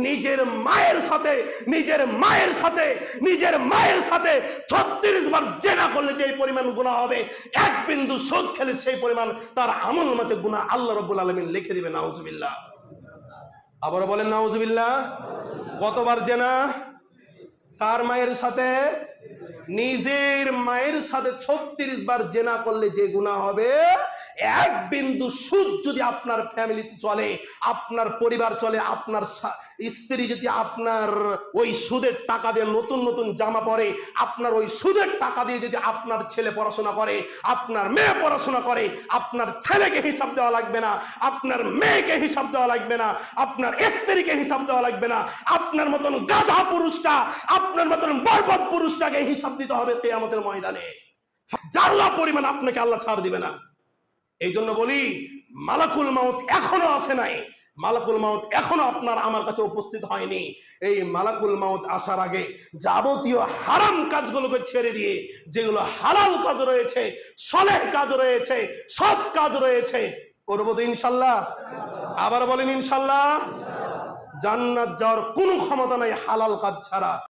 নিজের মায়ের সাথে 36 বার জিনা করলে যে পরিমাণ গুনাহ হবে, এক বিন্দু সুদ খেলে সেই পরিমাণ তার আমল মতে গুনাহ আল্লাহ রাব্বুল আলামিন লিখে দিবেন। নাউজুবিল্লাহ। আবার বলেন নাউজুবিল্লাহ। কতবার জিনা? কার মায়ের সাথে? নিজের মায়ের সাথে 36 বার জিনা করলে যে গুনাহ হবে, এক বিন্দু সুদ যদি আপনার ফ্যামিলিতে চলে, আপনার পরিবার চলে, আপনার স্ত্রী যদি আপনার ওই সুদের টাকা দিয়ে নতুন নতুন জামা পরে, আপনার ওই সুদের টাকা দিয়ে যদি আপনার ছেলে পড়াশোনা করে, আপনার মেয়ে পড়াশোনা করে, আপনার ছেলেকে হিসাব দেওয়া লাগবে না, আপনার মেয়েকে হিসাব দেওয়া লাগবে না, আপনার স্ত্রীকে হিসাব দেওয়া লাগবে না, আপনার মতন গাধা পুরুষটা, আপনার মতন বরবাদ পুরুষটাকে হিসাব দিতে হবে কিয়ামতের ময়দানে। জাররা পরিমাণ আপনাকে আল্লাহ ছাড় দিবে না। এই জন্য বলি, মালাকুল মাউত এখনো আসে নাই, মালাকুল মাউত এখনো আপনার আমার কাছে উপস্থিত হয়নি। এই মালাকুল মাউত আসার আগে যাবতীয় হারাম কাজগুলোকে ছেড়ে দিয়ে যেগুলো হালাল কাজ রয়েছে, সলেহ কাজ রয়েছে, সৎ কাজ রয়েছে, করবো তো ইনশাল্লাহ। আবার বলেন ইনশাল্লাহ। জান্নাত যাওয়ার কোনো ক্ষমতা নাই হালাল কাজ ছাড়া।